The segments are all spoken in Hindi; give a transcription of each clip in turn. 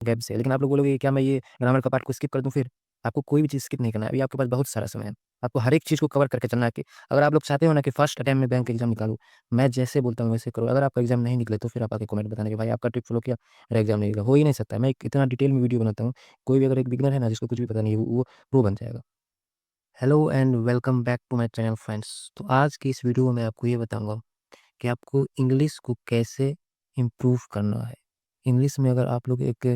गैप से। लेकिन आप लोग बोलोगे क्या मैं ये ग्रामर का पार्ट को स्किप कर दूँ फिर? आपको कोई भी चीज़ स्किप नहीं करना है। अभी आपके पास बहुत सारा समय है। आपको हर एक चीज़ को कवर करके चलना है कि अगर आप लोग चाहते हो ना कि फर्स्ट अटेम्प्ट में बैंक एग्ज़ाम निकालूँ, मैं जैसे बोलता हूँ वैसे करो। अगर आपका एग्ज़ाम नहीं निकले तो फिर आप आके कमेंट बताना कि भाई आपका ट्रिक फ़ॉलो किया, मेरा एग्ज़ाम नहीं निकला। हो ही नहीं सकता है। मैं एक इतना डिटेल में वीडियो बनाता हूँ, कोई भी अगर एक बिगिनर है ना जिसको कुछ भी पता नहीं है, वो प्रो बन जाएगा। Hello and welcome back to my channel friends. तो आज की इस वीडियो में मैं आपको ये बताऊँगा कि आपको इंग्लिश को कैसे इम्प्रूव करना है। इंग्लिश में अगर आप लोग एक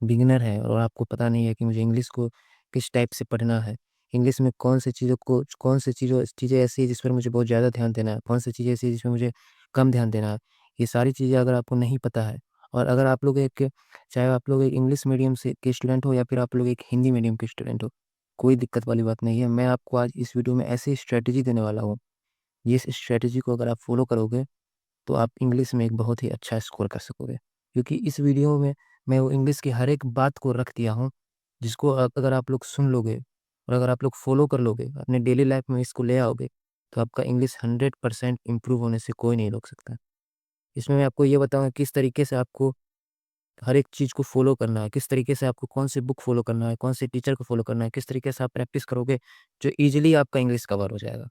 बिगिनर है और आपको पता नहीं है कि मुझे इंग्लिश को किस टाइप से पढ़ना है, इंग्लिश में कौन सी चीज़ें ऐसी हैं जिस पर मुझे बहुत ज़्यादा ध्यान देना है, कौन सी चीज़ें ऐसी हैं जिसमें मुझे कम ध्यान देना है। ये सारी चीज़ें अगर आपको नहीं पता है और अगर आप लोग एक चाहे आप लोग एक इंग्लिश मीडियम से के स्टूडेंट हो या फिर आप लोग एक हिंदी मीडियम के स्टूडेंट हो, कोई दिक्कत वाली बात नहीं है। मैं आपको आज इस वीडियो में ऐसी स्ट्रैटेजी देने वाला हूँ, जिस स्ट्रैटेजी को अगर आप फ़ॉलो करोगे तो आप इंग्लिश में एक बहुत ही अच्छा स्कोर कर सकोगे। क्योंकि इस वीडियो में मैं वो इंग्लिश की हर एक बात को रख दिया हूँ, जिसको अगर आप लोग सुन लोगे और अगर आप लोग फ़ॉलो कर लोगे, अपने डेली लाइफ़ में इसको ले आओगे, तो आपका इंग्लिश 100% इम्प्रूव होने से कोई नहीं रोक सकता। इसमें मैं आपको ये बताऊँगा किस तरीके से आपको हर एक चीज़ को फ़ॉलो करना है, किस तरीके से आपको कौन सी बुक फ़ॉलो करना है, कौन से टीचर को फ़ॉलो करना है, किस तरीके से आप प्रैक्टिस करोगे, जो ईज़िली आपका इंग्लिश कवर हो जाएगा।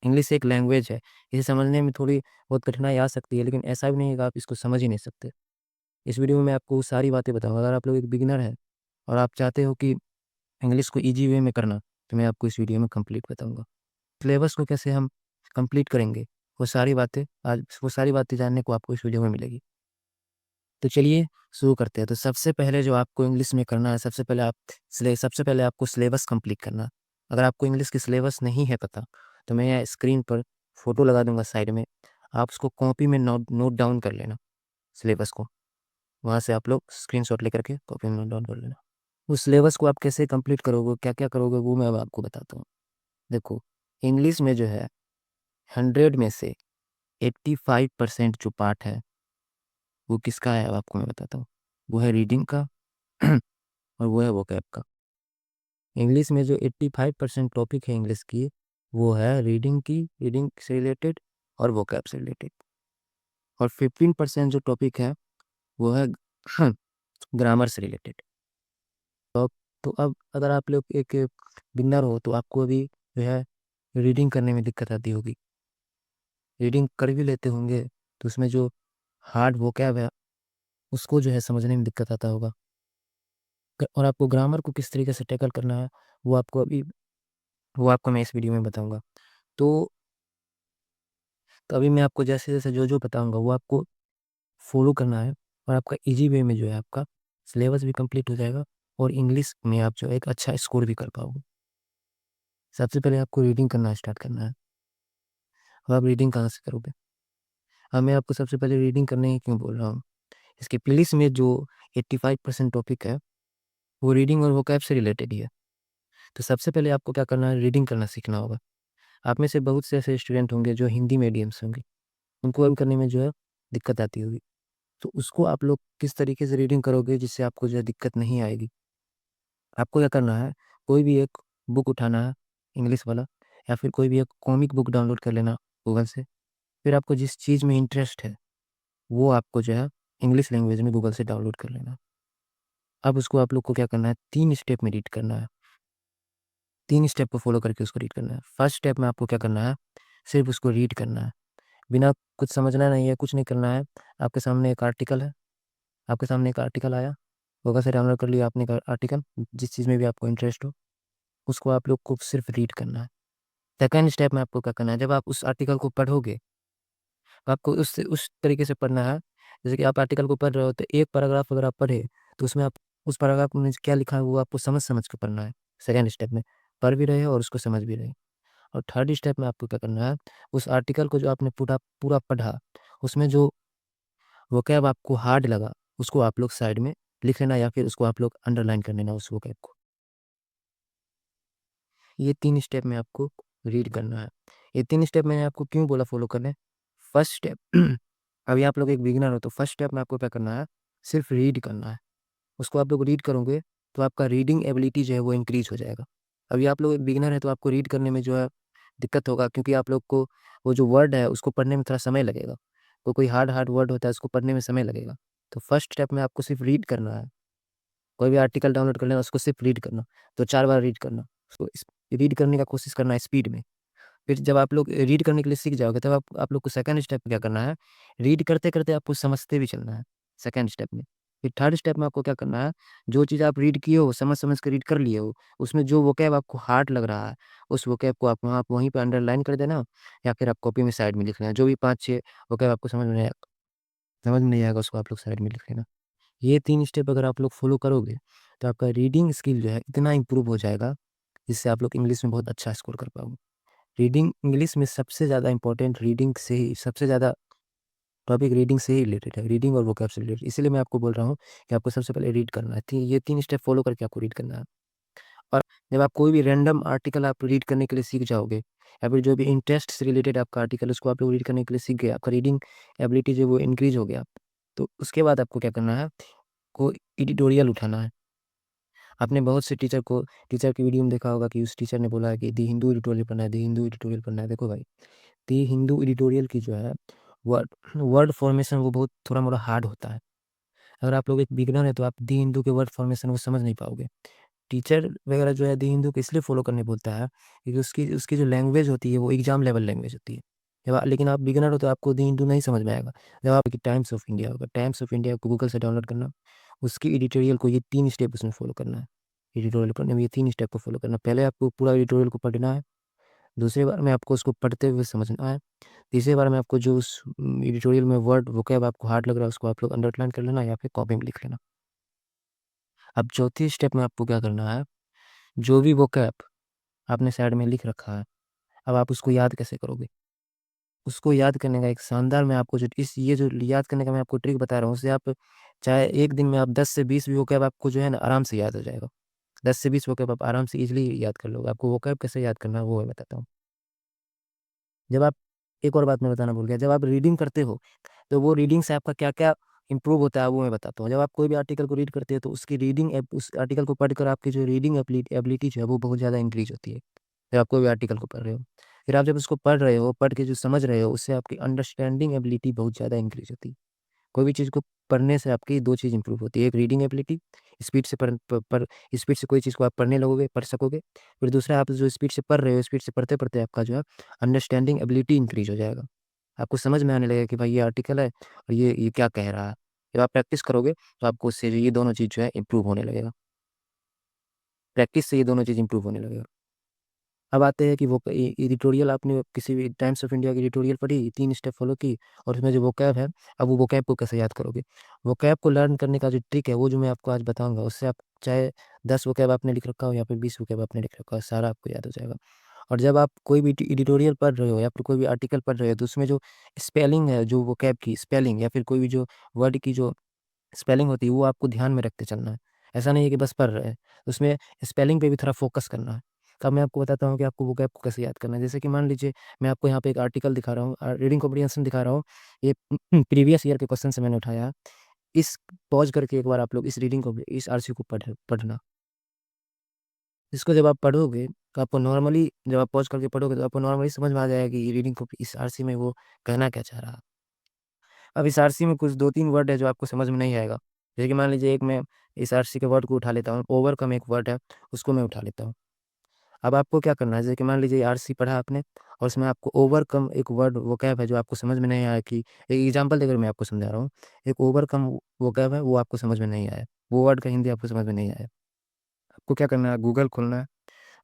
इंग्लिश एक लैंग्वेज है, इसे समझने में थोड़ी बहुत कठिनाई आ सकती है, लेकिन ऐसा भी नहीं है कि आप इसको समझ ही नहीं सकते। इस वीडियो में मैं आपको वो सारी बातें बताऊँगा। अगर आप लोग एक बिगिनर हैं और आप चाहते हो कि इंग्लिश को ईज़ी वे में करना, तो मैं आपको इस वीडियो में कंप्लीट बताऊँगा। सिलेबस को कैसे हम कंप्लीट करेंगे, वो सारी बातें जानने को आपको इस वीडियो में मिलेगी। तो चलिए शुरू करते हैं। तो सबसे पहले जो आपको इंग्लिश में करना है, सबसे पहले आपको सिलेबस कंप्लीट करना है। अगर आपको इंग्लिश की सिलेबस नहीं है पता, तो मैं यहाँ स्क्रीन पर फ़ोटो लगा दूँगा साइड में। आप उसको कॉपी में नोट नोट डाउन कर लेना सिलेबस को। वहाँ से आप लोग स्क्रीनशॉट लेकर के कॉपी में नोट डाउन कर लेना। उस सिलेबस को आप कैसे कंप्लीट करोगे, क्या-क्या करोगे वो मैं अब आपको बताता हूँ। देखो, इंग्लिश में जो है 100 में से 85% जो पार्ट है, वो किसका है अब आपको मैं बताता हूँ। वो है रीडिंग का और वो है वोकैब का। इंग्लिश में जो 85% टॉपिक है इंग्लिश की, वो है रीडिंग से रिलेटेड और वोकैब से रिलेटेड। और 15% जो टॉपिक है, वो है ग्रामर से रिलेटेड। तो अब अगर आप लोग एक बिगिनर हो, तो आपको अभी जो है रीडिंग करने में दिक्कत आती होगी। रीडिंग कर भी लेते होंगे, तो उसमें जो हार्ड वोकैब है, उसको जो है समझने में दिक्कत आता होगा। और आपको ग्रामर को किस तरीके से टैकल करना है, वो आपको अभी वो आपको मैं इस वीडियो में बताऊँगा। तो तो अभी मैं आपको जैसे-जैसे जो-जो बताऊँगा वो आपको फ़ॉलो करना है और आपका ईज़ी वे में जो है आपका सिलेबस भी कंप्लीट हो जाएगा और इंग्लिश में आप जो है एक अच्छा स्कोर भी कर पाओगे। सबसे पहले आपको रीडिंग करना स्टार्ट करना है। अब आप रीडिंग कहाँ से करोगे? अब मैं आपको सबसे पहले रीडिंग करने ही क्यों बोल रहा हूँ? इसके प्लेलिस्ट में जो 85% टॉपिक है, वो रीडिंग और वोकैब से रिलेटेड ही है। तो सबसे पहले आपको क्या करना है, रीडिंग करना सीखना होगा। आप में से बहुत से ऐसे स्टूडेंट होंगे जो हिंदी मीडियम से होंगे, उनको अब करने में जो है दिक्कत आती होगी। तो उसको आप लोग किस तरीके से रीडिंग करोगे जिससे आपको जो है दिक्कत नहीं आएगी। आपको क्या करना है, कोई भी एक बुक उठाना है इंग्लिश वाला या फिर कोई भी एक कॉमिक बुक डाउनलोड कर लेना गूगल से। फिर आपको जिस चीज़ में इंटरेस्ट है, वो आपको जो है इंग्लिश लैंग्वेज में गूगल से डाउनलोड कर लेना। अब उसको आप लोग को क्या करना है, 3 स्टेप में रीड करना है। 3 स्टेप को फ़ॉलो करके उसको रीड करना है। फर्स्ट स्टेप में आपको क्या करना है, सिर्फ़ उसको रीड करना है। बिना कुछ समझना नहीं है, कुछ नहीं करना है। आपके सामने एक आर्टिकल है, आपके सामने एक आर्टिकल आया, गूगल से डाउनलोड कर लिया आपने आर्टिकल, जिस चीज़ में भी आपको इंटरेस्ट हो, उसको आप लोग को सिर्फ़ रीड करना है। सेकंड स्टेप में आपको क्या करना है, जब आप उस आर्टिकल को पढ़ोगे, तो आपको उस तरीके से पढ़ना है, जैसे कि आप आर्टिकल को पढ़ रहे हो, तो एक पैराग्राफ अगर आप पढ़े, तो उसमें आप उस पैराग्राफ में क्या लिखा है, वो आपको समझ-समझ के पढ़ना है। सेकंड स्टेप में, पढ़ भी रहे हो और उसको समझ भी रहे हो। और थर्ड स्टेप में आपको क्या करना है, उस आर्टिकल को जो आपने पूरा पूरा पढ़ा, उसमें जो वोकैब आपको हार्ड लगा, उसको आप लोग साइड में लिख लेना या फिर उसको आप लोग अंडरलाइन कर लेना उस वोकैब को। ये 3 स्टेप में आपको रीड करना है। ये 3 स्टेप मैंने आपको क्यों बोला फ़ॉलो करने? फर्स्ट स्टेप अभी आप लोग एक बिगिनर हो तो फर्स्ट स्टेप में आपको क्या करना है, सिर्फ़ रीड करना है। उसको आप लोग रीड करोगे, तो आपका रीडिंग एबिलिटी जो है वो इंक्रीज़ हो जाएगा। अभी आप लोग एक बिगिनर हैं तो आपको रीड करने में जो है दिक्कत होगा क्योंकि आप लोग को वो जो वर्ड है उसको पढ़ने में थोड़ा समय लगेगा। कोई हार्ड हार्ड वर्ड होता है उसको पढ़ने में समय लगेगा। तो फर्स्ट स्टेप में आपको सिर्फ रीड करना है। कोई भी आर्टिकल डाउनलोड कर लेना, उसको सिर्फ रीड करना, तो 4 बार रीड करना। उसको रीड करने का कोशिश करना है स्पीड में। फिर जब आप लोग रीड करने के लिए सीख जाओगे, तब आप लोग को सेकंड स्टेप क्या करना है, रीड करते-करते आपको समझते भी चलना है, सेकंड स्टेप में। फिर थर्ड स्टेप में आपको क्या करना है, जो चीज़ आप रीड किए हो, समझ-समझ के रीड कर लिए हो, उसमें जो वोकैब आपको हार्ड लग रहा है, उस वोकैब को आप वहाँ वहीं पे अंडरलाइन कर देना, या फिर आप कॉपी में साइड में लिख लेना। जो भी 5-6 वोकैब आपको समझ में नहीं आएगा, उसको आप लोग साइड में लिख लेना। ये 3 स्टेप अगर आप लोग फ़ॉलो करोगे, तो आपका रीडिंग स्किल जो है इतना इम्प्रूव हो जाएगा, जिससे आप लोग इंग्लिश में बहुत अच्छा स्कोर कर पाओगे। रीडिंग इंग्लिश में सबसे ज़्यादा इम्पोर्टेंट रीडिंग से ही सबसे ज़्यादा टॉपिक रीडिंग से ही रिलेटेड है, रीडिंग और वोकैब से रिलेटेड। इसीलिए मैं आपको बोल रहा हूँ कि आपको सबसे पहले रीड करना है। ये 3 स्टेप फ़ॉलो करके आपको रीड करना है। और जब आप कोई भी रैंडम आर्टिकल आप रीड करने के लिए सीख जाओगे, या फिर जो भी इंटरेस्ट से रिलेटेड आपका आर्टिकल, उसको आप लोग रीड करने के लिए सीख गए, आपका रीडिंग एबिलिटी जो है वो इंक्रीज़ हो गया। तो उसके बाद आपको क्या करना है, कोई एडिटोरियल उठाना है। आपने बहुत से टीचर की वीडियो में देखा होगा कि उस टीचर ने बोला है कि दी हिंदू एडिटोरियल पढ़ना है, दी हिंदू एडिटोरियल पढ़ना है। देखो भाई, दी हिंदू एडिटोरियल की जो है वर्ड वर्ड फॉर्मेशन वो बहुत थोड़ा-मोड़ा हार्ड होता है। अगर आप लोग एक बिगिनर हैं, तो आप दी हिंदू के वर्ड फॉर्मेशन को समझ नहीं पाओगे। टीचर वगैरह जो है दी हिंदू को इसलिए फ़ॉलो करने बोलता है, क्योंकि उसकी उसकी जो लैंग्वेज होती है वो एग्ज़ाम लेवल लैंग्वेज होती है। लेकिन आप बिगिनर हो, तो आपको दी हिंदू नहीं समझ में आएगा। जब आप टाइम्स ऑफ इंडिया होगा, टाइम्स ऑफ इंडिया को गूगल से डाउनलोड करना, उसकी एडिटोरियल को ये 3 स्टेप उसमें फ़ॉलो करना है। एडिटोरियल पढ़ने में ये 3 स्टेप को फ़ॉलो करना है। पहले आपको पूरा एडिटोरियल को पढ़ना है, दूसरी बार में आपको उसको पढ़ते हुए समझना है, तीसरी बार में आपको जो उस एडिटोरियल में वर्ड वोकैब आपको हार्ड लग रहा है, उसको आप लोग अंडरलाइन कर लेना या फिर कॉपी में लिख लेना। अब चौथी स्टेप में आपको क्या करना है, जो भी वोकैब आपने साइड में लिख रखा है, अब आप उसको याद कैसे करोगे? उसको याद करने का एक शानदार मैं आपको जो इस ये जो याद करने का मैं आपको ट्रिक बता रहा हूँ, उससे आप चाहे एक दिन में आप 10 से 20 भी वोकैब आपको जो है ना आराम से याद हो जाएगा। 10 से 20 वोकैब आप आराम से ईज़िली याद कर लोगे। आपको वोकैब कैसे याद करना है वो मैं बताता हूँ। जब आप एक और बात मैं बताना भूल गया, जब आप रीडिंग करते हो, तो वो रीडिंग से आपका क्या-क्या इम्प्रूव होता है वो मैं बताता हूँ। जब आप कोई भी आर्टिकल को रीड करते हो, तो उसकी रीडिंग उस आर्टिकल को पढ़कर आपकी जो रीडिंग एबिलिटी जो है वो बहुत ज़्यादा इंक्रीज़ होती है। जब आप कोई भी आर्टिकल को पढ़ रहे हो। फिर आप जब उसको पढ़ रहे हो, पढ़ के जो समझ रहे हो, उससे आपकी अंडरस्टैंडिंग एबिलिटी बहुत ज़्यादा इंक्रीज़ होती है। कोई भी चीज़ को पढ़ने से आपकी 2 चीज़ इम्प्रूव होती है। एक रीडिंग एबिलिटी, स्पीड से स्पीड से कोई चीज़ को आप पढ़ने लगोगे, पढ़ सकोगे। फिर दूसरा, आप जो स्पीड से पढ़ रहे हो, स्पीड से पढ़ते-पढ़ते आपका जो है अंडरस्टैंडिंग एबिलिटी इंक्रीज़ हो जाएगा। आपको समझ में आने लगेगा कि भाई ये आर्टिकल है और ये क्या कह रहा है। जब आप प्रैक्टिस करोगे, तो आपको उससे ये दोनों चीज़ जो है इम्प्रूव होने लगेगा। प्रैक्टिस से ये दोनों चीज़ इम्प्रूव होने लगेगा। अब आते हैं कि वो एडिटोरियल आपने किसी भी टाइम्स ऑफ इंडिया की एडिटोरियल पढ़ी, 3 स्टेप फ़ॉलो की, और उसमें जो वोकैब है, अब वो वोकैब को कैसे याद करोगे? वोकैब को लर्न करने का जो ट्रिक है, वो जो मैं आपको आज बताऊँगा, उससे आप चाहे 10 वोकैब आपने लिख रखा हो या फिर 20 वोकैब आपने लिख रखा हो, सारा आपको याद हो जाएगा। और जब आप कोई भी एडिटोरियल पढ़ रहे हो या फिर कोई भी आर्टिकल पढ़ रहे हो, तो उसमें जो स्पेलिंग है, जो वोकैब की स्पेलिंग या फिर कोई भी जो वर्ड की जो स्पेलिंग होती है, वो आपको ध्यान में रखते चलना है। ऐसा नहीं है कि बस पढ़ रहे हैं, उसमें स्पेलिंग पे भी थोड़ा फ़ोकस करना है। तो अब मैं आपको बताता हूँ कि आपको वोकैब को कैसे याद करना है। जैसे कि मान लीजिए, मैं आपको यहाँ पे एक आर्टिकल दिखा रहा हूँ, रीडिंग कॉम्प्रिहेंशन दिखा रहा हूँ। ये प्रीवियस ईयर के क्वेश्चन से मैंने उठाया है। इस पॉज़ करके एक बार आप लोग इस आरसी को पढ़ना। इसको जब आप पढ़ोगे, तो आपको नॉर्मली, जब आप पॉज़ करके पढ़ोगे, तो आपको नॉर्मली समझ में आ जाएगा कि रीडिंग को इस आरसी में वो कहना क्या चाह रहा है। अब इस आरसी में कुछ 2-3 वर्ड है जो आपको समझ में नहीं आएगा। जैसे कि मान लीजिए, एक मैं इस आरसी के वर्ड को उठा लेता हूँ, ओवरकम एक वर्ड है, उसको मैं उठा लेता हूँ। अब आपको क्या करना है, जैसे कि मान लीजिए आरसी पढ़ा आपने, और उसमें आपको ओवरकम एक वर्ड वोकैब है जो आपको समझ में नहीं आया, कि एक एग्ज़ाम्पल देकर मैं आपको समझा रहा हूँ। एक ओवरकम वोकैब है, वो आपको समझ में नहीं आया। वो वर्ड का हिंदी आपको समझ में नहीं आया। आपको क्या करना है, गूगल खोलना है,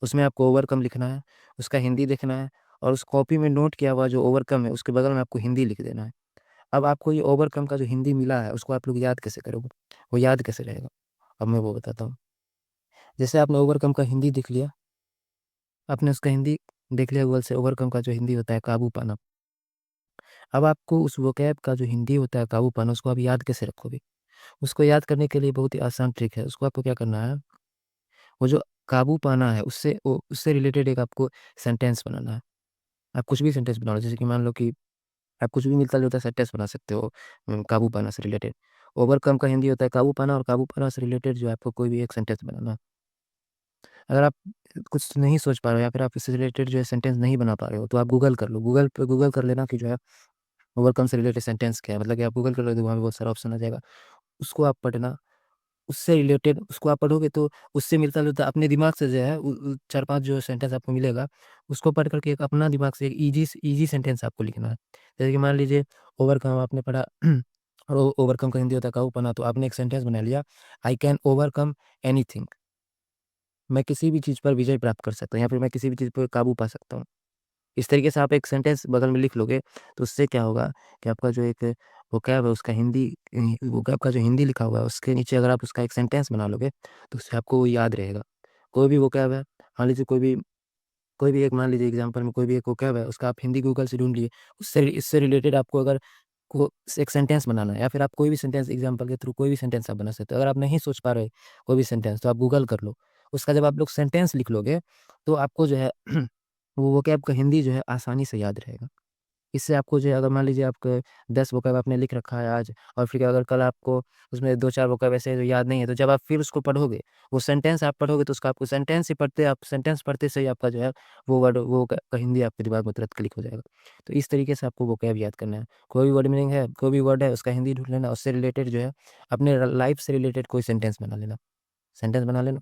उसमें आपको ओवरकम लिखना है, उसका हिंदी देखना है, और उस कॉपी में नोट किया हुआ जो ओवरकम है, उसके बगल में आपको हिंदी लिख देना है। अब आपको ये ओवरकम का जो हिंदी मिला है, उसको आप लोग याद कैसे करोगे? वो याद कैसे रहेगा? अब मैं वो बताता हूँ। जैसे आपने ओवरकम का हिंदी देख लिया, आपने उसका हिंदी देख लिया गूगल से, ओवरकम का जो हिंदी होता है काबू पाना। अब आपको उस वोकैब का जो हिंदी होता है काबू पाना, उसको आप याद कैसे रखोगे? उसको याद करने के लिए बहुत ही आसान ट्रिक है। उसको आपको क्या करना है, वो जो काबू पाना है, उससे रिलेटेड एक आपको सेंटेंस बनाना है। आप कुछ भी सेंटेंस बना लो, जैसे कि मान लो कि आप कुछ भी मिलता-जुलता सेंटेंस बना सकते हो, काबू पाना से रिलेटेड। ओवरकम का हिंदी होता है काबू पाना, और काबू पाना से रिलेटेड जो है आपको कोई भी एक सेंटेंस बनाना है। अगर आप कुछ नहीं सोच पा रहे हो, या फिर आप इससे रिलेटेड जो है सेंटेंस नहीं बना पा रहे हो, तो आप गूगल कर लो। गूगल पे गूगल कर लेना कि जो है ओवरकम से रिलेटेड सेंटेंस क्या है? मतलब कि आप गूगल कर लोगे, तो वहाँ पे बहुत सारा ऑप्शन आ जाएगा। उसको आप पढ़ना, उससे रिलेटेड उसको आप पढ़ोगे तो उससे मिलता-जुलता अपने दिमाग से जो है 4-5 जो सेंटेंस आपको मिलेगा, उसको पढ़ कर के एक अपना दिमाग से एक ईज़ी सेंटेंस आपको लिखना है। जैसे कि मान लीजिए ओवरकम आपने पढ़ा और ओवरकम का हिंदी होता है काबू तो आपने एक सेंटेंस बना लिया, आई कैन ओवरकम एनीथिंग। मैं किसी भी चीज़ पर विजय प्राप्त कर सकता हूँ या फिर मैं किसी भी चीज़ पर काबू पा सकता हूँ। इस तरीके से आप एक सेंटेंस बगल में लिख लोगे, तो उससे क्या होगा कि आपका जो एक वोकैब है उसका हिंदी वोकैब का जो हिंदी लिखा हुआ है उसके नीचे अगर आप उसका एक सेंटेंस बना लोगे, तो उससे आपको वो याद रहेगा। कोई भी वोकैब है, मान लीजिए कोई भी एक मान लीजिए एग्ज़ाम्पल में कोई भी एक वोकैब है, उसका आप हिंदी गूगल से ढूँढ लिए, उससे इससे रिलेटेड आपको अगर को एक सेंटेंस बनाना है या फिर आप कोई भी सेंटेंस एग्ज़ाम्पल के थ्रू कोई भी सेंटेंस आप बना सकते हो। अगर आप नहीं सोच पा रहे कोई भी सेंटेंस तो आप गूगल कर लो। उसका जब आप लोग सेंटेंस लिख लोगे, तो आपको जो है वो वोकैब का हिंदी जो है आसानी से याद रहेगा। इससे आपको जो है अगर मान लीजिए आपको 10 वोकैब आपने लिख रखा है आज और फिर अगर कल आपको उसमें 2-4 वोकैब ऐसे हैं जो याद नहीं है, तो जब आप फिर उसको पढ़ोगे, वो सेंटेंस आप पढ़ोगे तो उसका आपको सेंटेंस ही पढ़ते आप सेंटेंस पढ़ते से ही आपका जो है वो वर्ड वो क का हिंदी आपके दिमाग में तुरंत क्लिक हो जाएगा। तो इस तरीके से आपको वोकैब याद करना है। कोई भी वर्ड मीनिंग है, कोई भी वर्ड है उसका हिंदी ढूँढ लेना, उससे रिलेटेड जो है अपने लाइफ़ से रिलेटेड कोई सेंटेंस बना लेना। सेंटेंस बना लेना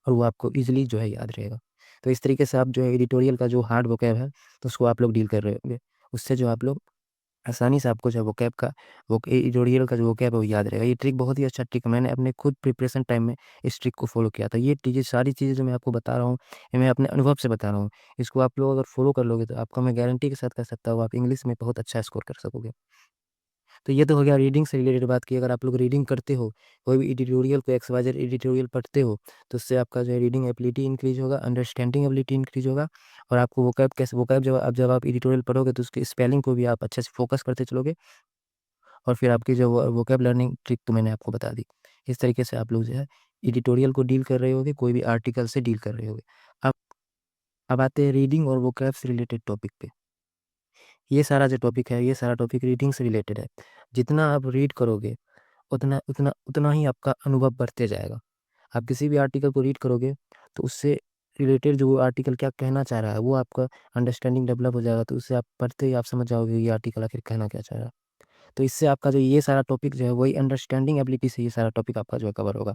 और वो आपको ईज़िली जो है याद रहेगा। तो इस तरीके से आप जो है एडिटोरियल का जो हार्ड वोकैब है, तो उसको आप लोग डील कर रहे होंगे। उससे जो आप लोग आसानी से आपको जो है वोकैब का वो एडिटोरियल का जो वोकैब है वो याद रहेगा। ये ट्रिक बहुत ही अच्छा ट्रिक है, मैंने अपने खुद प्रिपरेशन टाइम में इस ट्रिक को फ़ॉलो किया था। ये चीज़ें सारी चीज़ें जो मैं आपको बता रहा हूँ, ये मैं अपने अनुभव से बता रहा हूँ। इसको आप लोग अगर फ़ॉलो कर लोगे तो आपको मैं गारंटी के साथ कह सकता हूँ आप इंग्लिश में बहुत अच्छा स्कोर कर सकोगे। तो ये तो हो गया रीडिंग से रिलेटेड बात की। अगर आप लोग रीडिंग करते हो, कोई भी एडिटोरियल को एक्स-वाई-जेड एडिटोरियल पढ़ते हो, तो उससे आपका जो है रीडिंग एबिलिटी इंक्रीज़ होगा, अंडरस्टैंडिंग एबिलिटी इंक्रीज़ होगा और आपको वोकैब जब आप एडिटोरियल पढ़ोगे तो उसके स्पेलिंग को भी आप अच्छे से फ़ोकस करते चलोगे और फिर आपकी जो वोकैब लर्निंग ट्रिक तो मैंने आपको बता दी। इस तरीके से आप लोग जो है एडिटोरियल को डील कर रहे होगे, कोई भी आर्टिकल से डील कर रहे होगे। अब अब आते हैं रीडिंग और वोकैब से रिलेटेड टॉपिक पे। ये सारा जो टॉपिक है, ये सारा टॉपिक रीडिंग से रिलेटेड है। जितना आप रीड करोगे उतना उतना उतना ही आपका अनुभव बढ़ते जाएगा। आप किसी भी आर्टिकल को रीड करोगे, तो उससे रिलेटेड जो वो आर्टिकल क्या कहना चाह रहा है, वो आपका अंडरस्टैंडिंग डेवलप हो जाएगा, तो उससे आप पढ़ते ही आप समझ जाओगे ये आर्टिकल आखिर कहना क्या चाह रहा है। तो इससे आपका जो ये सारा टॉपिक जो है, वही अंडरस्टैंडिंग एबिलिटी से ये सारा टॉपिक आपका जो है कवर होगा।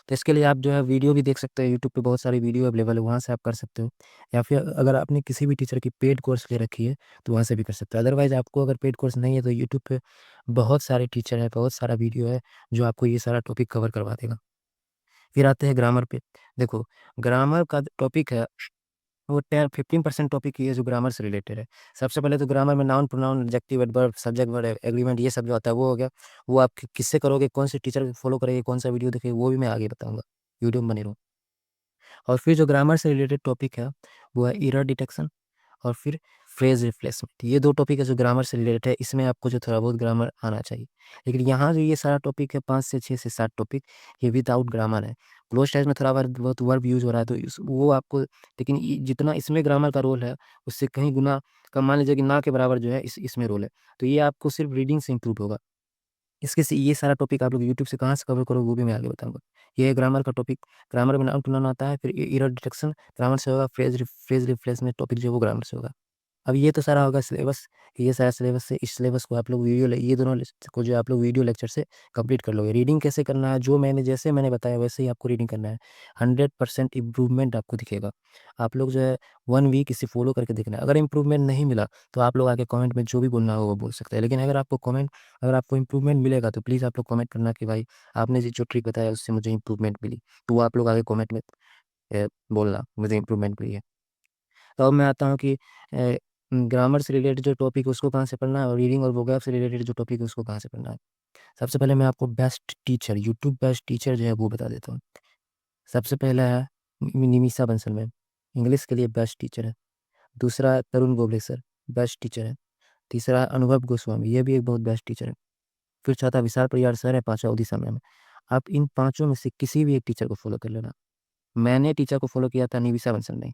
तो इसके लिए आप जो है वीडियो भी देख सकते हो, यूट्यूब पे बहुत सारी वीडियो अवेलेबल है, वहाँ से आप कर सकते हो। या फिर अगर आपने किसी भी टीचर की पेड कोर्स ले रखी है, तो वहाँ से भी कर सकते हो। अदरवाइज़ आपको अगर पेड कोर्स नहीं है, तो यूट्यूब पे बहुत सारे टीचर हैं, बहुत सारा वीडियो है, जो आपको ये सारा टॉपिक कवर करवा देगा। फिर आते हैं ग्रामर पे। देखो, ग्रामर का टॉपिक है वो 10-15% टॉपिक ही है जो ग्रामर से रिलेटेड है। सबसे पहले तो ग्रामर में noun, pronoun, adjective, adverb, subject verb, agreement ये सब जो आता है वो हो गया। वो आप किससे करोगे, कौन से टीचर को फॉलो करेंगे, कौन-सा वीडियो देखेंगे, वो भी मैं आगे बताऊँगा। वीडियो में बने रहो। और फिर जो ग्रामर से रिलेटेड टॉपिक है, वो है एरर डिटेक्शन और फिर फ्रेज़ रिप्लेसमेंट। ये 2 टॉपिक है जो ग्रामर से रिलेटेड है, इसमें आपको जो थोड़ा बहुत ग्रामर आना चाहिए। लेकिन यहाँ जो ये सारा टॉपिक है 5 से 6 से 7 टॉपिक, ये विदाउट ग्रामर है। क्लोज़ टेक्स्ट में थोड़ा बहुत वर्ब यूज़ हो रहा है तो इस वो आपको लेकिन जितना इसमें ग्रामर का रोल है, उससे कहीं गुना कम मान लीजिए कि ना के बराबर जो है इसमें रोल है। तो ये आपको सिर्फ़ रीडिंग से इम्प्रूव होगा। ये सारा टॉपिक आप लोग यूट्यूब से कहाँ से कवर करोगे वो भी मैं आगे बताऊँगा। ये है ग्रामर का टॉपिक, ग्रामर में नाउन प्रोनाउन आता है, फिर एरर डिटेक्शन ग्रामर से होगा, फ्रेज़ रिप्लेसमेंट टॉपिक जो है वो ग्रामर से होगा। अब ये तो सारा होगा सिलेबस, ये सारा सिलेबस से इस सिलेबस को आप लोग ये दोनों को जो आप लोग वीडियो लेक्चर से कंप्लीट कर लोगे। रीडिंग कैसे करना है, जो मैंने बताया वैसे ही आपको रीडिंग करना है। 100% इम्प्रूवमेंट आपको दिखेगा। आप लोग जो है 1 वीक इसे फ़ॉलो करके देखना है। अगर इम्प्रूवमेंट नहीं मिला, तो आप लोग आके कमेंट में जो भी बोलना हो वो बोल सकते हैं। लेकिन अगर आपको इम्प्रूवमेंट मिलेगा तो प्लीज़ आप लोग कमेंट करना कि भाई आपने जो ट्रिक बताया उससे मुझे इम्प्रूवमेंट मिली। तो वो आप लोग आगे कमेंट में बोलना मुझे इम्प्रूवमेंट मिली है। तो अब मैं आता हूँ कि ग्रामर से रिलेटेड जो टॉपिक है उसको कहाँ से पढ़ना है और रीडिंग और वोकैब से रिलेटेड जो टॉपिक है उसको कहाँ से पढ़ना है। सबसे पहले मैं आपको best teacher YouTube best teacher जो है वो बता देता हूँ। सबसे पहला है निमिषा बंसल मैम, इंग्लिश के लिए बेस्ट टीचर है। दूसरा तरुण गोबले सर, बेस्ट टीचर है। तीसरा अनुभव गोस्वामी, ये भी एक बहुत बेस्ट टीचर है। फिर चौथा विशाल परियार सर है, पाँचवा उदित मैम है। आप इन पाँचों में से किसी भी एक टीचर को फॉलो कर लेना। मैंने टीचर को फ़ॉलो किया था निविशा बंसल ने।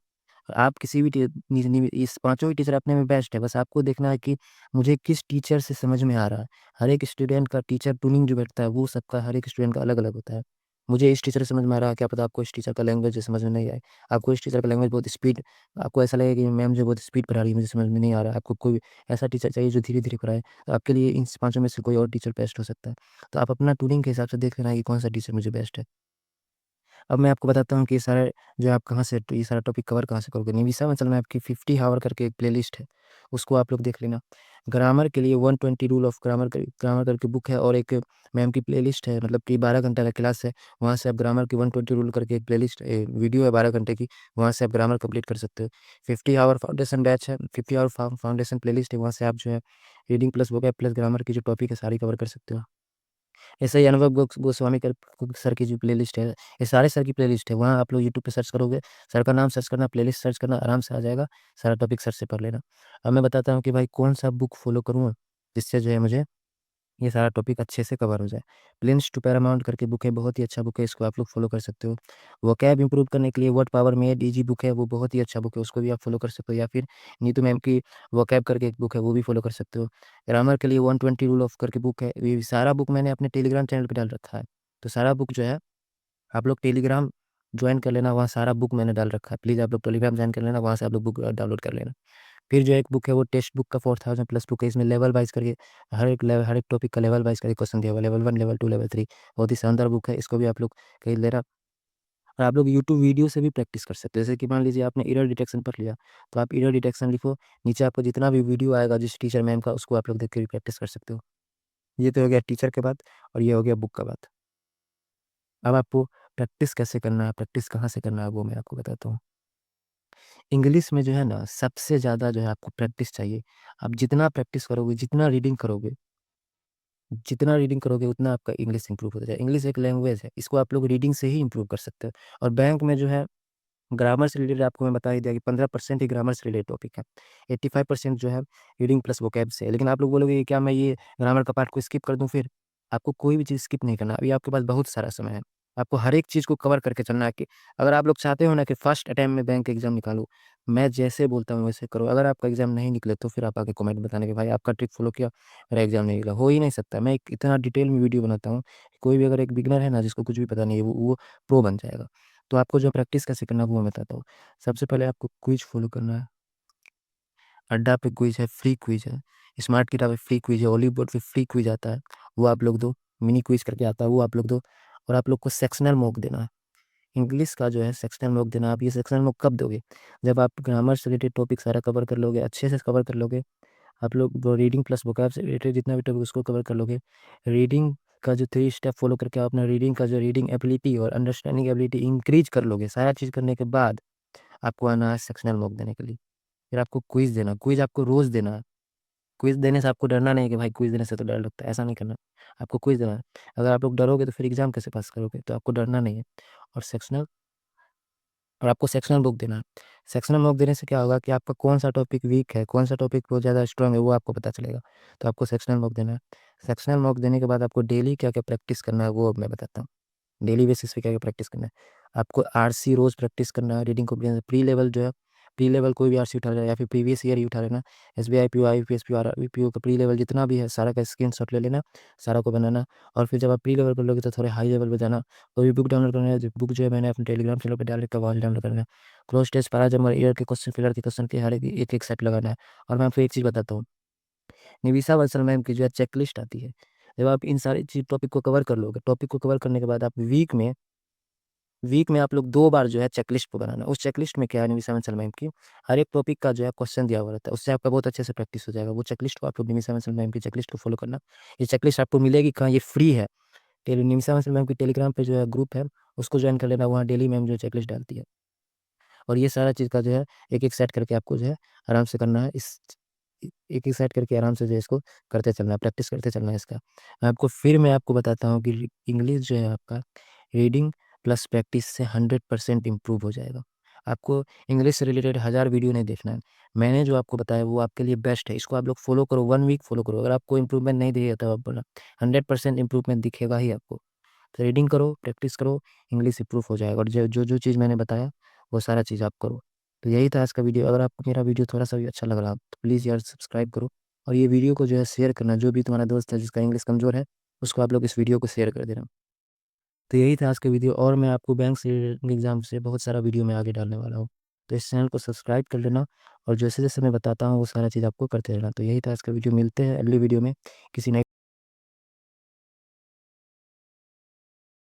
आप किसी भी टी नि नि इस पाँचों ही टीचर अपने में बेस्ट है, बस आपको देखना है कि मुझे किस टीचर से समझ में आ रहा है। हर एक स्टूडेंट का टीचर ट्यूनिंग जो बैठता है, वो सबका हर एक स्टूडेंट का अलग-अलग होता है। मुझे इस टीचर से समझ में आ रहा है, क्या पता आपको इस टीचर का लैंग्वेज समझ में नहीं आए। आपको इस टीचर का लैंग्वेज बहुत स्पीड, आपको ऐसा लगेगा कि मैम जो बहुत स्पीड पढ़ा रही है, मुझे समझ में नहीं आ रहा है। आपको कोई ऐसा टीचर चाहिए जो धीरे-धीरे पढ़ाए, तो आपके लिए इन 5 में से कोई और टीचर बेस्ट हो सकता है। तो आप अपना ट्यूनिंग के हिसाब से देख लेना कि कौन-सा टीचर मुझे बेस्ट है। अब मैं आपको बताता हूँ कि ये सारे जो आप कहाँ से ये सारा टॉपिक कवर कहाँ से करोगे। निविसा में चलना है आपकी 50 हावर करके एक प्लेलिस्ट है, उसको आप लोग देख लेना। ग्रामर के लिए 120 रूल ऑफ ग्रामर करके बुक है, और एक मैम की प्लेलिस्ट है, मतलब कि 12 घंटा का क्लास है। वहाँ से आप ग्रामर की 120 रूल करके एक प्लेलिस्ट वीडियो है 12 घंटे की, वहाँ से आप ग्रामर कंप्लीट कर सकते हो। 50 आवर फाउंडेशन बैच है, 50 आवर फाउंडेशन प्लेलिस्ट है, वहाँ से आप जो है reading plus vocab plus grammar की जो टॉपिक है सारी कवर कर सकते हो। ऐसे ही अनुभव गोस्वामी कर सर की जो प्लेलिस्ट है, ये सारे सर की प्लेलिस्ट है, वहाँ आप लोग यूट्यूब पे सर्च करोगे, सर का नाम सर्च करना, प्लेलिस्ट सर्च करना, आराम से आ जाएगा, सारा टॉपिक सर से पढ़ लेना। अब मैं बताता हूँ कि भाई कौन-सा बुक फ़ॉलो करूँ, जिससे जो है मुझे ये सारा टॉपिक अच्छे से कवर हो जाए। प्लेन्स टू पैरामाउंट करके बुक है, बहुत ही अच्छा बुक है, इसको आप लोग फ़ॉलो कर सकते हो। वोकैब इंप्रूव करने के लिए word power made easy book है, वो बहुत ही अच्छा बुक है, उसको भी आप फ़ॉलो कर सकते हो, या फिर नीतू मैम की वोकैब करके एक बुक है, वो भी फ़ॉलो कर सकते हो। ग्रामर के लिए 120 रूल ऑफ करके बुक है, ये सारा बुक मैंने अपने टेलीग्राम चैनल पे डाल रखा है। तो सारा बुक जो है आप लोग टेलीग्राम जॉइन कर लेना, वहाँ सारा बुक मैंने डाल रखा है। प्लीज़ आप लोग टेलीग्राम जॉइन कर लेना, वहाँ से आप लोग बुक डाउनलोड कर लेना। फिर जो एक बुक है वो टेक्स्ट बुक का 4000 प्लस बुक है, इसमें लेवल वाइज़ करके हर एक टॉपिक का लेवल वाइज़ करके क्वेश्चन दिया हुआ है, लेवल 1, लेवल 2, लेवल 3। बहुत ही शानदार बुक है, इसको भी आप लोग कहीं लेना। और आप लोग यूट्यूब वीडियो से भी प्रैक्टिस कर सकते हो। जैसे कि मान लीजिए आपने एरर डिटेक्शन पढ़ लिया, तो आप एरर डिटेक्शन लिखो, नीचे आपको जितना भी वीडियो आएगा जिस टीचर मैम का, उसको आप लोग देख के भी प्रैक्टिस कर सकते हो। ये तो हो गया टीचर के बात, और ये हो गया बुक का बात। अब आपको प्रैक्टिस कैसे करना है, प्रैक्टिस कहाँ से करना है, वो मैं आपको बताता हूँ। इंग्लिश में जो है ना, सबसे ज़्यादा जो है आपको प्रैक्टिस चाहिए। आप जितना प्रैक्टिस करोगे, जितना रीडिंग करोगे उतना आपका इंग्लिश इंप्रूव होता जाएगा। इंग्लिश एक लैंग्वेज है, इसको आप लोग रीडिंग से ही इंप्रूव कर सकते हो। और बैंक में जो है ग्रामर से रिलेटेड आपको मैं बता ही दिया कि 15% ही ग्रामर से रिलेटेड टॉपिक है। 85% जो है रीडिंग प्लस वोकैब से है। लेकिन आप लोग बोलोगे कि क्या मैं ये ग्रामर का पार्ट को स्किप कर दूँ फिर? आपको कोई भी चीज़ स्किप नहीं करना। अभी आपके पास बहुत सारा समय है। आपको हर एक चीज़ को कवर करके चलना है कि अगर आप लोग चाहते हो ना कि फर्स्ट अटेम्प्ट में बैंक एग्ज़ाम निकालूँ, मैं जैसे बोलता हूँ वैसे करो। अगर आपका एग्ज़ाम नहीं निकले तो फिर आप आके कमेंट बताना कि भाई आपका ट्रिक फ़ॉलो किया, मेरा एग्ज़ाम नहीं निकला। हो ही नहीं सकता। मैं एक इतना डिटेल में वीडियो बनाता हूँ, कोई भी अगर एक बिगिनर है ना जिसको कुछ भी पता नहीं है, वो प्रो बन जाएगा। तो आपको जो प्रैक्टिस कैसे करना है वो मैं बताता हूँ। सबसे पहले आपको क्विज़ फ़ॉलो करना है। अड्डा पे क्विज़ है, फ्री क्विज़ है। स्मार्ट किताब पे फ्री क्विज़ है, ओलिव बोर्ड पे फ्री क्विज़ आता है, वो आप लोग दो। मिनी क्विज़ करके आता है, वो आप लोग दो। और आप लोग को सेक्शनल मॉक देना है। इंग्लिश का जो है सेक्शनल मॉक देना है। आप ये सेक्शनल मॉक कब दोगे? जब आप ग्रामर से रिलेटेड टॉपिक सारा कवर कर लोगे, अच्छे से कवर कर लोगे। आप लोग वो रीडिंग प्लस वोकैब से रिलेटेड जितना भी टॉपिक उसको कवर कर लोगे। रीडिंग का जो 3 स्टेप फ़ॉलो करके आप अपना रीडिंग का जो रीडिंग एबिलिटी और अंडरस्टैंडिंग एबिलिटी इंक्रीज़ कर लोगे। सारा चीज़ करने के बाद आपको आना है सेक्शनल मॉक देने के लिए। फिर आपको क्विज़ देना, क्विज़ आपको रोज़ देना है। क्विज़ देने से आपको डरना नहीं है कि भाई क्विज़ देने से तो डर लगता है, ऐसा नहीं करना। आपको क्विज़ देना है। अगर आप लोग डरोगे तो फिर एग्ज़ाम कैसे पास करोगे? तो आपको डरना नहीं है। और सेक्शनल और आपको सेक्शनल बुक देना है। सेक्शनल बुक देने से क्या होगा कि आपका कौन-सा टॉपिक वीक है, कौन-सा टॉपिक बहुत ज़्यादा स्ट्रॉन्ग है, वो आपको पता चलेगा। तो आपको सेक्शनल बुक देना है। सेक्शनल बुक देने के बाद आपको डेली क्या-क्या प्रैक्टिस करना है, वो अब मैं बताता हूँ। डेली बेसिस पे क्या-क्या प्रैक्टिस करना है। आपको आरसी रोज़ प्रैक्टिस करना है, रीडिंग कॉम्प्रिहेंशन प्री लेवल जो है, प्री लेवल कोई भी आरसी उठा लेना या फिर प्रीवियस ईयर ही उठा लेना। SBI PO, IBPS PO, RRB का प्री लेवल जितना भी है, सारा का स्क्रीनशॉट ले लेना, सारा को बनाना। और फिर जब आप प्री लेवल कर लोगे तो थोड़े हाई लेवल पे जाना। कोई भी बुक डाउनलोड करना है, जो बुक जो है मैंने अपने टेलीग्राम चैनल पे डाल रखा है, वहाँ से डाउनलोड करना है। क्लोज टेस्ट, पैराजम और ईयर के क्वेश्चन, फिलर के क्वेश्चन के हर एक-एक सेट लगाना है। और मैं आपको एक चीज़ बताता हूँ, निविसा वत्सल मैम की जो है चेकलिस्ट आती है। जब आप इन सारी चीज़ टॉपिक को कवर कर लोगे, टॉपिक को कवर करने के बाद आप वीक में आप लोग 2 बार जो है चेकलिस्ट को बनाना। उस चेकलिस्ट में क्या है, निमिषा मंसल मैम की हर एक टॉपिक का जो है क्वेश्चन दिया हुआ रहता है। उससे आपका बहुत अच्छे से प्रैक्टिस हो जाएगा। वो चेकलिस्ट को आप लोग निमिषा मंसल मैम की चेकलिस्ट को फ़ॉलो करना। ये चेकलिस्ट आपको मिलेगी कहाँ? ये फ्री है। निमिषा मंसल मैम की टेलीग्राम पे जो है ग्रुप है, उसको जॉइन कर लेना। वहाँ डेली मैम जो है चेकलिस्ट डालती है। और ये सारा चीज़ का जो है एक-एक सेट करके आपको जो है आराम से करना है। एक-एक सेट करके आराम से जो है इसको करते चलना है, प्रैक्टिस करते चलना है इसका। मैं आपको बताता हूँ कि इंग्लिश जो है आपका रीडिंग प्लस प्रैक्टिस से 100% इम्प्रूव हो जाएगा। आपको इंग्लिश से रिलेटेड 1000 वीडियो नहीं देखना है। मैंने जो आपको बताया वो आपके लिए बेस्ट है। इसको आप लोग फ़ॉलो करो, 1 वीक फ़ॉलो करो। अगर आपको इम्प्रूवमेंट नहीं दिखेगा तो आप बोलना, 100% इम्प्रूवमेंट दिखेगा ही आपको। तो रीडिंग करो, प्रैक्टिस करो, इंग्लिश इंप्रूव हो जाएगा। और जो चीज़ मैंने बताया, वो सारा चीज़ आप करो। तो यही था आज का वीडियो। अगर आपको मेरा वीडियो थोड़ा-सा भी अच्छा लग रहा, तो प्लीज़ यार सब्सक्राइब करो, और ये वीडियो को जो है शेयर करना। जो भी तुम्हारा दोस्त है जिसका इंग्लिश कमज़ोर है, उसको आप लोग इस वीडियो को शेयर कर देना। तो यही था आज का वीडियो, और मैं आपको बैंक से एग्ज़ाम से बहुत सारा वीडियो मैं आगे डालने वाला हूँ। तो इस चैनल को सब्सक्राइब कर लेना, और जैसे-जैसे मैं बताता हूँ वो सारा चीज़ आपको करते रहना। तो यही था आज का वीडियो, मिलते हैं अगली वीडियो में किसी नए